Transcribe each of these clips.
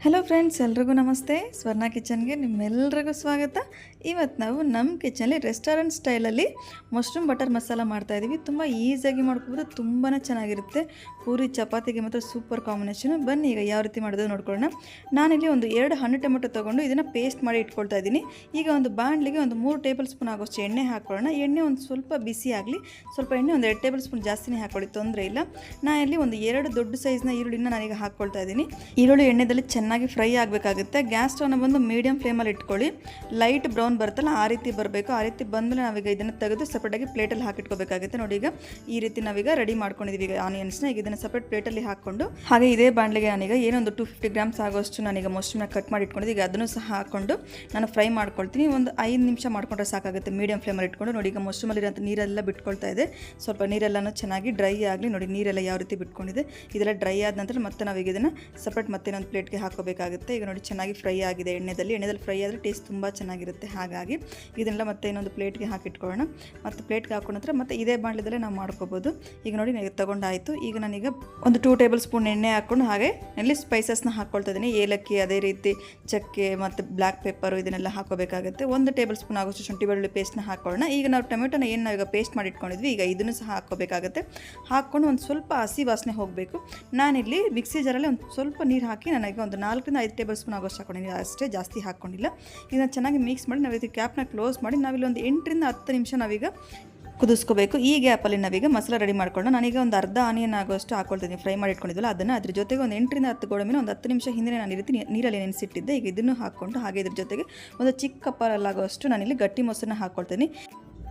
Hello friends, ಎಲ್ರಿಗೂ ನಮಸ್ತೆ. ಸ್ವರ್ಣ ಕಿಚನ್ಗೆ ನಿಮ್ಮೆಲ್ಲರಿಗೂ ಸ್ವಾಗತ. ಇವತ್ತು ನಾವು ನಮ್ಮ ಕಿಚನಲ್ಲಿ ರೆಸ್ಟೋರೆಂಟ್ ಸ್ಟೈಲಲ್ಲಿ ಮಶ್ರೂಮ್ ಬಟರ್ ಮಸಾಲ ಮಾಡ್ತಾಯಿದ್ದೀವಿ. ತುಂಬ ಈಸಿಯಾಗಿ ಮಾಡ್ಕೋಬೋದು, ತುಂಬಾ ಚೆನ್ನಾಗಿರುತ್ತೆ. ಪೂರಿ ಚಪಾತಿಗೆ ಮಾತ್ರ ಸೂಪರ್ ಕಾಂಬಿನೇಷನು. ಬನ್ನಿ ಈಗ ಯಾವ ರೀತಿ ಮಾಡೋದು ನೋಡ್ಕೊಳ್ಳೋಣ. ನಾನಿಲ್ಲಿ ಒಂದು 2 ಹಣ್ಣು ಟೊಮೆಟೊ ತೊಗೊಂಡು ಇದನ್ನು ಪೇಸ್ಟ್ ಮಾಡಿ ಇಟ್ಕೊಳ್ತಾ ಇದ್ದೀನಿ. ಈಗ ಒಂದು ಬಾಣಲಿಗೆ ಒಂದು 3 ಟೇಬಲ್ ಸ್ಪೂನ್ ಆಗೋಷ್ಟು ಎಣ್ಣೆ ಹಾಕ್ಕೊಳ್ಳೋಣ. ಎಣ್ಣೆ ಒಂದು ಸ್ವಲ್ಪ ಬಿಸಿ ಆಗಲಿ. ಸ್ವಲ್ಪ ಎಣ್ಣೆ ಒಂದು 2 ಟೇಬಲ್ ಸ್ಪೂನ್ ಜಾಸ್ತಿನೇ ಹಾಕ್ಕೊಳ್ಳಿ, ತೊಂದರೆ ಇಲ್ಲ. ನಾನಿಲ್ಲಿ ಒಂದು 2 ದೊಡ್ಡ ಸೈಜ್ನ ಈರುಳ್ಳಿನ ನಾನೀಗ ಹಾಕ್ಕೊಳ್ತಾ ಇದ್ದೀನಿ. ಈರುಳ್ಳಿ ಎಣ್ಣೆದಲ್ಲಿ ಚೆನ್ನಾಗಿ ಫ್ರೈ ಆಗಬೇಕಾಗುತ್ತೆ. ಗ್ಯಾಸ್ ಸ್ಟವ್ನ ಬಂದು ಮೀಡಿಯಂ ಫ್ಲೇಮಲ್ಲಿ ಇಟ್ಕೊಳ್ಳಿ. ಲೈಟ್ ಬ್ರೌನ್ ಬರುತ್ತಲ್ಲ ಆ ರೀತಿ ಬರಬೇಕು. ಆ ರೀತಿ ಬಂದಮೇಲೆ ನಾವೀಗ ಇದನ್ನು ತೆಗೆದು ಸಪ್ರೇಟಾಗಿ ಪ್ಲೇಟಲ್ಲಿ ಹಾಕಿಟ್ಕೋಬೇಕಾಗುತ್ತೆ. ನೋಡಿ, ಈಗ ಈ ರೀತಿ ನಾವೀಗ ರೆಡಿ ಮಾಡ್ಕೊಂಡಿದ್ದೀವಿ. ಈಗ ಆನಿಯನ್ಸ್ನ ಈಗ ಇದನ್ನು ಸಪ್ರೇಟ್ ಪ್ಲೇಟಲ್ಲಿ ಹಾಕ್ಕೊಂಡು, ಹಾಗೆ ಇದೇ ಬಾಣಲೆಗೆ ನಾನೀಗ ಏನೊಂದು 250 ಗ್ರಾಮ್ಸ್ ಆಗೋಷ್ಟು ನಾನೀಗ ಮಶ್ರೂಮ್ನ ಕಟ್ ಮಾಡಿ ಇಟ್ಕೊಂಡಿದ್ದೆ. ಈಗ ಅದನ್ನು ಸಹ ಹಾಕ್ಕೊಂಡು ನಾನು ಫ್ರೈ ಮಾಡ್ಕೊಳ್ತೀನಿ. ಒಂದು 5 ನಿಮಿಷ ಮಾಡ್ಕೊಂಡ್ರೆ ಸಾಕಾಗುತ್ತೆ ಮೀಡಿಯಂ ಫ್ಲೇಮಲ್ಲಿ ಇಟ್ಕೊಂಡು. ನೋಡಿ, ಈಗ ಮಶ್ರೂಮಲ್ಲಿರೋಂಥ ನೀರೆಲ್ಲ ಬಿಟ್ಕೊಳ್ತಾ ಇದೆ. ಸ್ವಲ್ಪ ನೀರೆಲ್ಲನೂ ಚೆನ್ನಾಗಿ ಡ್ರೈ ಆಗಲಿ. ನೋಡಿ, ನೀರೆಲ್ಲ ಯಾವ ರೀತಿ ಬಿಟ್ಕೊಂಡಿದೆ. ಇದೆಲ್ಲ ಡ್ರೈ ಆದ ನಂತರ ಮತ್ತೆ ನಾವೀಗ ಇದನ್ನು ಸಪ್ರೇಟ್ ಮತ್ತೆ ಇನ್ನೊಂದು ಪ್ಲೇಟ್ಗೆ ಹಾಕೋಬೇಕಾಗುತ್ತೆ. ಈಗ ನೋಡಿ, ಚೆನ್ನಾಗಿ ಫ್ರೈ ಆಗಿದೆ. ಎಣ್ಣೆದಲ್ಲಿ ಫ್ರೈ ಆದರೆ ಟೇಸ್ಟ್ ತುಂಬ ಚೆನ್ನಾಗಿರುತ್ತೆ. ಹಾಗಾಗಿ ಇದನ್ನೆಲ್ಲ ಮತ್ತೆ ಇನ್ನೊಂದು ಪ್ಲೇಟ್ಗೆ ಹಾಕಿಟ್ಕೊಳ್ಳೋಣ. ಮತ್ತು ಪ್ಲೇಟ್ಗೆ ಹಾಕೊಂಡ ನಂತರ ಮತ್ತೆ ಇದೇ ಬಾಣಲೆದಲ್ಲೇ ನಾವು ಮಾಡ್ಕೋಬೋದು. ಈಗ ನೋಡಿ, ನನಗೆ ತಗೊಂಡಾಯಿತು. ಈಗ ನಾನೀಗ ಒಂದು 2 ಟೇಬಲ್ ಸ್ಪೂನ್ ಎಣ್ಣೆ ಹಾಕ್ಕೊಂಡು ಹಾಗೆ ಇಲ್ಲಿ ಸ್ಪೈಸಸ್ನ ಹಾಕ್ಕೊಳ್ತಾ ಇದ್ದೀನಿ. ಏಲಕ್ಕಿ, ಅದೇ ರೀತಿ ಚಕ್ಕೆ ಮತ್ತು ಬ್ಲ್ಯಾಕ್ ಪೆಪ್ಪರು ಇದನ್ನೆಲ್ಲ ಹಾಕೋಬೇಕಾಗುತ್ತೆ. 1 ಟೇಬಲ್ ಸ್ಪೂನ್ ಆಗೋಷ್ಟು ಶುಂಠಿ ಬೆಳ್ಳುಳ್ಳಿ ಪೇಸ್ಟ್ನ ಹಾಕ್ಕೊಳ್ಳೋಣ. ಈಗ ನಾವು ಟೊಮೆಟೊನ ಏನು ನಾವೀಗ ಪೇಸ್ಟ್ ಮಾಡಿ ಇಟ್ಕೊಂಡಿದ್ವಿ, ಈಗ ಇದನ್ನು ಸಹ ಹಾಕ್ಕೋಬೇಕಾಗುತ್ತೆ. ಹಾಕ್ಕೊಂಡು ಒಂದು ಸ್ವಲ್ಪ ಹಸಿ ವಾಸನೆ ಹೋಗಬೇಕು. ನಾನಿಲ್ಲಿ ಮಿಕ್ಸಿ ಜಾರಲ್ಲಿ ಒಂದು ಸ್ವಲ್ಪ ನೀರು ಹಾಕಿ ನನಗೆ ಒಂದು 4 ರಿಂದ 5 ಟೇಬಲ್ ಸ್ಪೂನ್ ಆಗೋಷ್ಟು ಹಾಕೊಂಡಿದ್ದೀನಿ. ಅಷ್ಟೇ, ಜಾಸ್ತಿ ಹಾಕ್ಕೊಂಡಿಲ್ಲ. ಇದನ್ನು ಚೆನ್ನಾಗಿ ಮಿಕ್ಸ್ ಮಾಡಿ ನಾವು ಇದಕ್ಕೆ ಕ್ಯಾಪ್ನ ಕ್ಲೋಸ್ ಮಾಡಿ ನಾವಿಲ್ಲಿ ಒಂದು 8 ರಿಂದ 10 ನಿಮಿಷ ನಾವೀಗ ಕುದಿಸ್ಕೋಬೇಕು. ಈ ಗ್ಯಾಪಲ್ಲಿ ನಾವೀಗ ಮಸಾಲ ರೆಡಿ ಮಾಡ್ಕೊಂಡು ನಾನೀಗ ಒಂದು ಅರ್ಧ ಆನಿಯನ್ ಆಗೋಷ್ಟು ಹಾಕ್ಕೊಳ್ತೀನಿ. ಫ್ರೈ ಮಾಡಿ ಇಟ್ಕೊಂಡಿದ್ವಲ್ಲ ಅದನ್ನು, ಅದ್ರ ಜೊತೆಗೆ ಒಂದು 8 ರಿಂದ 10 ಗೋಡಂಬಿನ ಒಂದು 10 ನಿಮಿಷ ಹಿಂದೆ ನಾನು ಈ ರೀತಿ ನೀರಲ್ಲಿ ನೆನೆಸಿಟ್ಟಿದ್ದೆ. ಈಗ ಇದನ್ನು ಹಾಕ್ಕೊಂಡು ಹಾಗೆ ಇದ್ರ ಜೊತೆಗೆ ಒಂದು ಚಿಕ್ಕ ಕಪ್ಪಲ್ಲಾಗೋಷ್ಟು ನಾನಿಲ್ಲಿ ಗಟ್ಟಿ ಮೊಸರನ್ನ ಹಾಕ್ಕೊಳ್ತೀನಿ.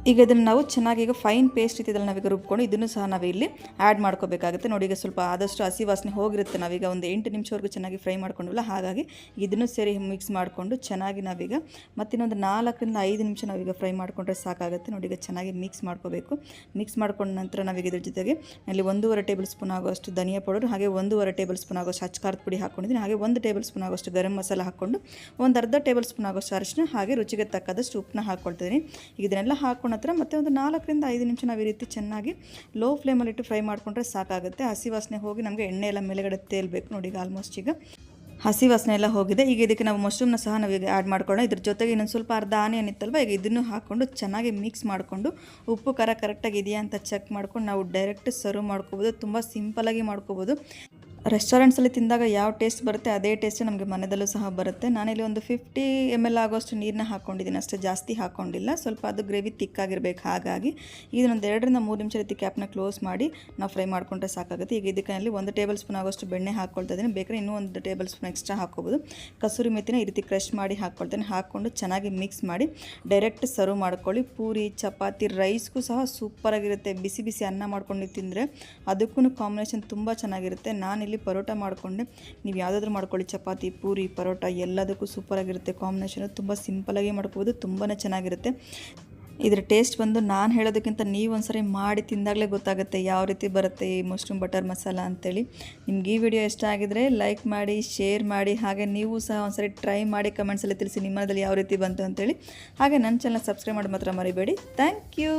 ಈಗ ಇದನ್ನು ನಾವು ಚೆನ್ನಾಗಿ ಈಗ ಫೈನ್ ಪೇಸ್ಟ್ ಇದ್ದಿದ್ದಲ್ಲ ನಾವೀಗ ರುಬ್ಕೊಂಡು ಇದನ್ನು ಸಹ ನಾವಿಲ್ಲಿ ಆ್ಯಡ್ ಮಾಡ್ಕೋಬೇಕಾಗುತ್ತೆ. ನೋಡಿ, ಈಗ ಸ್ವಲ್ಪ ಆದಷ್ಟು ಹಸಿ ವಾಸನೆ ಹೋಗಿರುತ್ತೆ. ನಾವೀಗ ಒಂದು 8 ನಿಮಿಷವರೆಗೂ ಚೆನ್ನಾಗಿ ಫ್ರೈ ಮಾಡ್ಕೊಂಡವಲ್ಲ, ಹಾಗಾಗಿ ಇದನ್ನು ಸೇರಿ ಮಿಕ್ಸ್ ಮಾಡಿಕೊಂಡು ಚೆನ್ನಾಗಿ ನಾವೀಗ ಮತ್ತಿನ್ನೊಂದು 4 ರಿಂದ 5 ನಿಮಿಷ ನಾವೀಗ ಫ್ರೈ ಮಾಡಿಕೊಂಡ್ರೆ ಸಾಕಾಗುತ್ತೆ. ನೋಡಿ, ಈಗ ಚೆನ್ನಾಗಿ ಮಿಕ್ಸ್ ಮಾಡ್ಕೋಬೇಕು. ಮಿಕ್ಸ್ ಮಾಡ್ಕೊಂಡ ನಂತರ ನಾವೀಗ ಇದ್ರ ಜೊತೆಗೆ ಅಲ್ಲಿ 1.5 ಟೇಬಲ್ ಸ್ಪೂನ್ ಆಗೋಷ್ಟು ಧನಿಯಾ ಪೌಡರ್, ಹಾಗೆ 1.5 ಟೇಬಲ್ ಸ್ಪೂನ್ ಆಗೋಷ್ಟು ಅಚ್ಚಕಾರದ ಪುಡಿ ಹಾಕ್ಕೊಂಡಿದ್ದೀನಿ. ಹಾಗೆ 1 ಟೇಬಲ್ ಸ್ಪೂನ್ ಆಗೋಷ್ಟು ಗರಂ ಮಸಾಲ ಹಾಕ್ಕೊಂಡು ಒಂದು ಅರ್ಧ ಟೇಬಲ್ ಸ್ಪೂನ್ ಆಗೋಷ್ಟು ಅರಿಶಿನ, ಹಾಗೆ ರುಚಿಗೆ ತಕ್ಕದಷ್ಟು ಉಪ್ಪನ್ನ ಹಾಕ್ಕೊಳ್ತಿದ್ದೀನಿ. ಇದನ್ನೆಲ್ಲ ಹಾಕ್ಕೊಂಡು ನಂತರ ಮತ್ತೆ ಒಂದು 4 ರಿಂದ 5 ನಿಮಿಷ ನಾವು ಈ ರೀತಿ ಚೆನ್ನಾಗಿ ಲೋ ಫ್ಲೇಮಲ್ಲಿಟ್ಟು ಫ್ರೈ ಮಾಡಿಕೊಂಡ್ರೆ ಸಾಕಾಗುತ್ತೆ. ಹಸಿ ವಾಸನೆ ಹೋಗಿ ನಮಗೆ ಎಣ್ಣೆ ಎಲ್ಲ ಮೇಲೆಗಡೆ ತೇಲ್ಬೇಕು. ನೋಡಿ, ಈಗ ಆಲ್ಮೋಸ್ಟ್ ಈಗ ಹಸಿ ವಾಸನೆ ಎಲ್ಲ ಹೋಗಿದೆ. ಈಗ ಇದಕ್ಕೆ ನಾವು ಮಶ್ರೂಮ್ನ ಸಹ ನಾವೀಗ ಆ್ಯಡ್ ಮಾಡ್ಕೊಳ್ಳೋಣ. ಇದ್ರ ಜೊತೆಗೆ ಇನ್ನೊಂದು ಸ್ವಲ್ಪ ಅರ್ಧ ಆನಿಯನ್ ಇತ್ತಲ್ವ, ಈಗ ಇದನ್ನು ಹಾಕ್ಕೊಂಡು ಚೆನ್ನಾಗಿ ಮಿಕ್ಸ್ ಮಾಡಿಕೊಂಡು ಉಪ್ಪು ಖಾರ ಕರೆಕ್ಟಾಗಿ ಇದೆಯಾ ಅಂತ ಚೆಕ್ ಮಾಡ್ಕೊಂಡು ನಾವು ಡೈರೆಕ್ಟ್ ಸರ್ವ್ ಮಾಡ್ಕೋಬೋದು. ತುಂಬ ಸಿಂಪಲಾಗಿ ಮಾಡ್ಕೋಬೋದು. ರೆಸ್ಟೋರೆಂಟ್ಸಲ್ಲಿ ತಿಂದಾಗ ಯಾವ ಟೇಸ್ಟ್ ಬರುತ್ತೆ ಅದೇ ಟೇಸ್ಟ್ ನಮಗೆ ಮನೆಯಲ್ಲೂ ಸಹ ಬರುತ್ತೆ. ನಾನಿಲ್ಲಿ ಒಂದು 50 ml ಆಗೋಷ್ಟು ನೀರನ್ನ ಹಾಕ್ಕೊಂಡಿದ್ದೀನಿ. ಅಷ್ಟೇ, ಜಾಸ್ತಿ ಹಾಕ್ಕೊಂಡಿಲ್ಲ. ಸ್ವಲ್ಪ ಅದು ಗ್ರೇವಿ ತಿಕ್ಕಾಗಿರ್ಬೇಕು. ಹಾಗಾಗಿ ಇದನ್ನೊಂದು 2 ರಿಂದ 3 ನಿಮಿಷ ರೀತಿ ಕ್ಯಾಪ್ನ ಕ್ಲೋಸ್ ಮಾಡಿ ನಾವು ಫ್ರೈ ಮಾಡ್ಕೊಂಡ್ರೆ ಸಾಕಾಗುತ್ತೆ. ಈಗ ಇದಕ್ಕೆ 1 ಟೇಬಲ್ ಸ್ಪೂನ್ ಆಗೋಷ್ಟು ಬೆಣ್ಣೆ ಹಾಕ್ಕೊಳ್ತಾ ಇದ್ದೀನಿ. ಬೇಕಾದ್ರೆ ಇನ್ನೂ 1 ಟೇಬಲ್ ಸ್ಪೂನ್ ಎಕ್ಸ್ಟ್ರಾ ಹಾಕ್ಕೋಬೋದು. ಕಸೂರಿ ಮೆಥಿನ ಈ ರೀತಿ ಕ್ರಶ್ ಮಾಡಿ ಹಾಕ್ಕೊಳ್ತೇನೆ. ಹಾಕ್ಕೊಂಡು ಚೆನ್ನಾಗಿ ಮಿಕ್ಸ್ ಮಾಡಿ ಡೈರೆಕ್ಟ್ ಸರ್ವ್ ಮಾಡ್ಕೊಳ್ಳಿ. ಪೂರಿ, ಚಪಾತಿ, ರೈಸ್ಗೂ ಸಹ ಸೂಪರಾಗಿರುತ್ತೆ. ಬಿಸಿ ಬಿಸಿ ಅನ್ನ ಮಾಡ್ಕೊಂಡು ತಿಂದರೆ ಅದಕ್ಕೂ ಕಾಂಬಿನೇಷನ್ ತುಂಬ ಚೆನ್ನಾಗಿರುತ್ತೆ. ನಾನಿಲ್ಲಿ ಪರೋಟ ಮಾಡಿಕೊಂಡೆ. ನೀವು ಯಾವುದಾದ್ರೂ ಮಾಡ್ಕೊಳ್ಳಿ, ಚಪಾತಿ, ಪೂರಿ, ಪರೋಟ ಎಲ್ಲದಕ್ಕೂ ಸೂಪರಾಗಿರುತ್ತೆ. ಕಾಂಬಿನೇಷನು ತುಂಬ ಸಿಂಪಲಾಗಿ ಮಾಡ್ಕೋಬೋದು, ತುಂಬಾ ಚೆನ್ನಾಗಿರುತ್ತೆ. ಇದರ ಟೇಸ್ಟ್ ಬಂದು ನಾನು ಹೇಳೋದಕ್ಕಿಂತ ನೀವು ಒಂದ್ಸರಿ ಮಾಡಿ ತಿಂದಾಗಲೇ ಗೊತ್ತಾಗುತ್ತೆ ಯಾವ ರೀತಿ ಬರುತ್ತೆ ಈ ಮಶ್ರೂಮ್ ಬಟರ್ ಮಸಾಲ ಅಂತೇಳಿ. ನಿಮ್ಗೆ ಈ ವಿಡಿಯೋ ಇಷ್ಟ ಆಗಿದರೆ ಲೈಕ್ ಮಾಡಿ, ಶೇರ್ ಮಾಡಿ, ಹಾಗೆ ನೀವು ಸಹ ಒಂದ್ಸರಿ ಟ್ರೈ ಮಾಡಿ ಕಮೆಂಟ್ಸಲ್ಲಿ ತಿಳಿಸಿ ನಿಮ್ಮದಲ್ಲಿ ಯಾವ ರೀತಿ ಬಂತು ಅಂತೇಳಿ. ಹಾಗೆ ನನ್ನ ಚಾನಲ್ ಸಬ್ಸ್ಕ್ರೈಬ್ ಮಾಡಿ ಮಾತ್ರ ಮರಿಬೇಡಿ. Thank you.